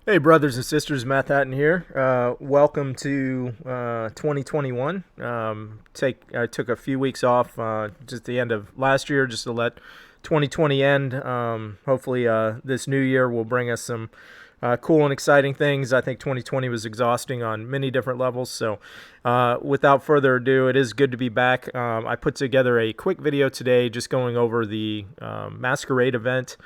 Hey, brothers and sisters, Matt Hatton here. Welcome to 2021. I took a few weeks off just the end of last year just to let 2020 end. Hopefully, this new year will bring us some cool and exciting things. I think 2020 was exhausting on many different levels. So, without further ado, it is good to be back. I put together a quick video today just going over the Masquerade event.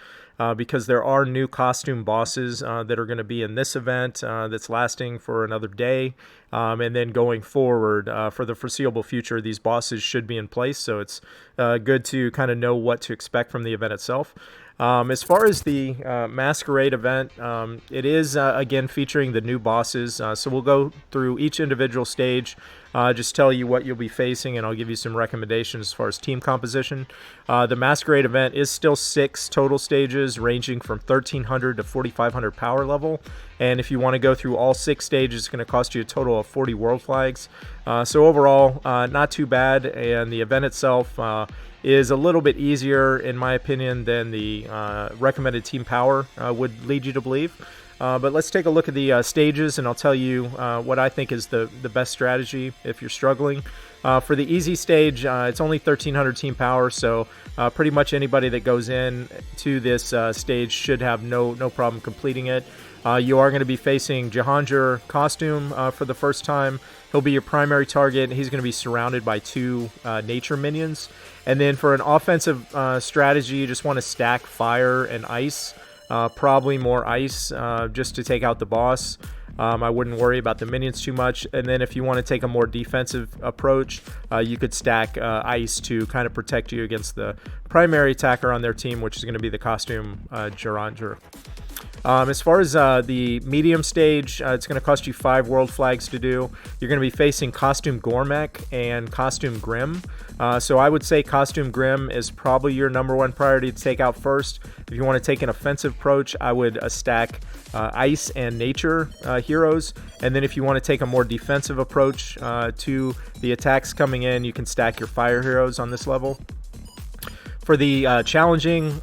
Because there are new costume bosses that are going to be in this event that's lasting for another day. And then going forward for the foreseeable future, these bosses should be in place. So it's good to kind of know what to expect from the event itself. As far as the Masquerade event, it is, again, featuring the new bosses. So we'll go through each individual stage, just tell you what you'll be facing, and I'll give you some recommendations as far as team composition. The Masquerade event is still 6 total stages, ranging from 1,300 to 4,500 power level. And if you want to go through all 6 stages, it's going to cost you a total of 40 world flags. So overall, not too bad. And the event itself is a little bit easier, in my opinion, than the recommended team power would lead you to believe. But let's take a look at the stages, and I'll tell you what I think is the best strategy if you're struggling. For the easy stage, it's only 1,300 team power, so pretty much anybody that goes in to this stage should have no problem completing it. You are going to be facing Jahangir costume for the first time. He'll be your primary target. He's going to be surrounded by 2 nature minions. And then for an offensive strategy, you just want to stack fire and ice. Probably more ice just to take out the boss. I wouldn't worry about the minions too much. And then if you want to take a more defensive approach, you could stack ice to kind of protect you against the primary attacker on their team, which is going to be the costume Jahangir. As far as the medium stage, it's going to cost you 5 world flags to do. You're going to be facing Costume Gormek and Costume Grim. So I would say Costume Grim is probably your number 1 priority to take out first. If you want to take an offensive approach, I would stack Ice and Nature heroes. And then if you want to take a more defensive approach to the attacks coming in, you can stack your fire heroes on this level. For the challenging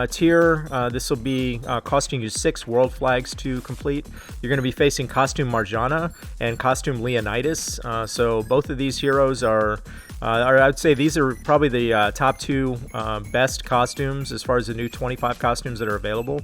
tier, this will be costing you 6 world flags to complete. You're going to be facing Costume Marjana and Costume Leonidas. So both of these heroes are I'd say these are probably the top 2 best costumes as far as the new 25 costumes that are available.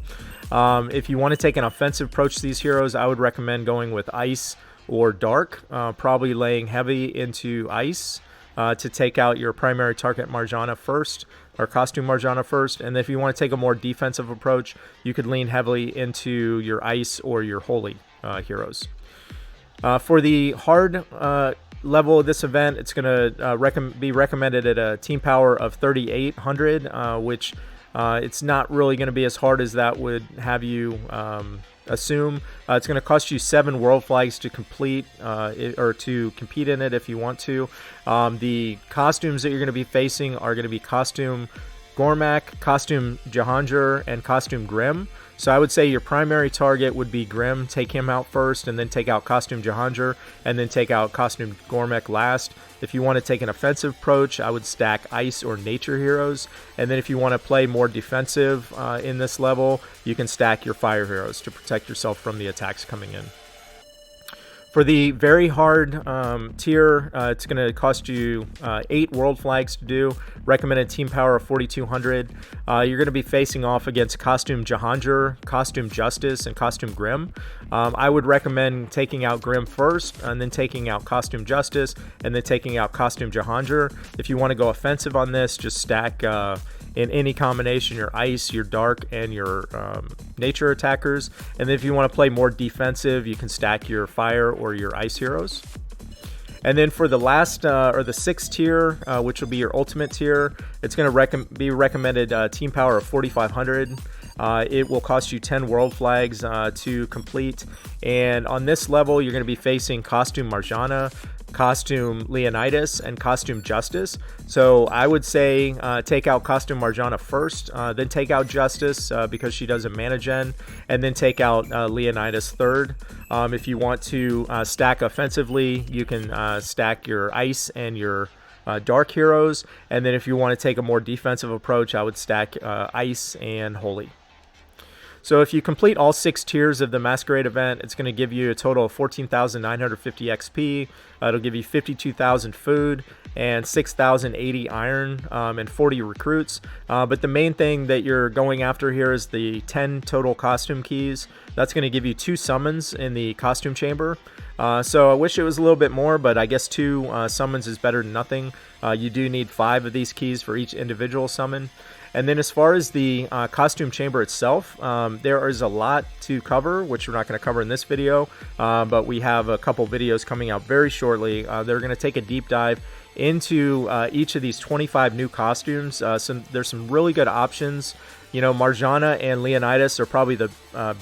If you want to take an offensive approach to these heroes, I would recommend going with Ice or Dark, probably laying heavy into Ice to take out your primary target Marjana first, or Costume Marjana first. And if you want to take a more defensive approach, you could lean heavily into your Ice or your Holy heroes. For the hard level of this event, it's going to be recommended at a team power of 3,800, which it's not really going to be as hard as that would have you assume. It's going to cost you 7 world flags to complete or to compete in it if you want to. The costumes that you're going to be facing are going to be Costume Gormak, Costume Jahangir, and Costume Grim. So I would say your primary target would be Grim. Take him out first, and then take out Costume Jahangir, and then take out Costume Gormak last. If you want to take an offensive approach, I would stack Ice or Nature heroes. And then if you want to play more defensive in this level, you can stack your fire heroes to protect yourself from the attacks coming in. For the very hard tier, it's going to cost you 8 world flags to do. Recommended team power of 4,200. You're going to be facing off against Costume Jahangir, Costume Justice, and Costume Grim. I would recommend taking out Grim first, and then taking out Costume Justice, and then taking out Costume Jahangir. If you want to go offensive on this, just stack in any combination your Ice, your Dark, and your Nature attackers. And then if you want to play more defensive, you can stack your Fire or your Ice heroes. And then for the last or the 6th tier, which will be your ultimate tier, it's going to be recommended team power of 4,500. It will cost you 10 world flags to complete. And on this level, you're going to be facing Costume Marjana, Costume Leonidas, and Costume Justice. So I would say take out Costume Marjana first, then take out Justice because she does a mana gen, and then take out Leonidas third. If you want to stack offensively, you can stack your Ice and your Dark heroes, and then if you want to take a more defensive approach, I would stack Ice and Holy. So if you complete all 6 tiers of the Masquerade event, it's going to give you a total of 14,950 XP. It'll give you 52,000 food and 6,080 iron and 40 recruits. But the main thing that you're going after here is the 10 total costume keys. That's going to give you 2 summons in the costume chamber. So I wish it was a little bit more, but I guess 2 summons is better than nothing. You do need 5 of these keys for each individual summon. And then as far as the costume chamber itself, there is a lot to cover, which we're not going to cover in this video, but we have a couple videos coming out very shortly. They're going to take a deep dive into each of these 25 new costumes. There's some really good options. You know, Marjana and Leonidas are probably the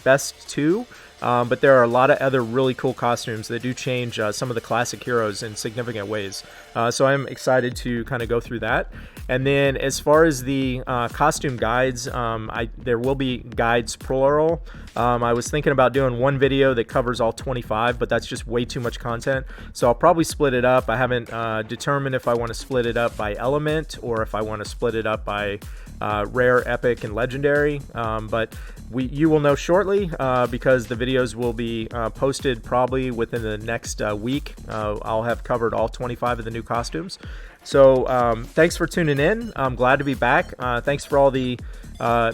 best 2. But there are a lot of other really cool costumes that do change some of the classic heroes in significant ways. So I'm excited to kind of go through that. And then as far as the costume guides, there will be guides plural. I was thinking about doing one video that covers all 25, but that's just way too much content. So I'll probably split it up. I haven't determined if I want to split it up by element or if I want to split it up by rare, epic, and legendary. But you will know shortly because the videos will be posted probably within the next week. I'll have covered all 25 of the new costumes. So thanks for tuning in. I'm glad to be back. Thanks for all the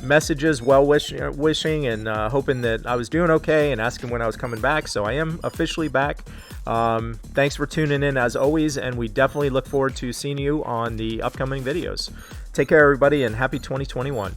messages, wishing and hoping that I was doing okay and asking when I was coming back. So I am officially back. Thanks for tuning in as always, and we definitely look forward to seeing you on the upcoming videos. Take care, everybody, and happy 2021.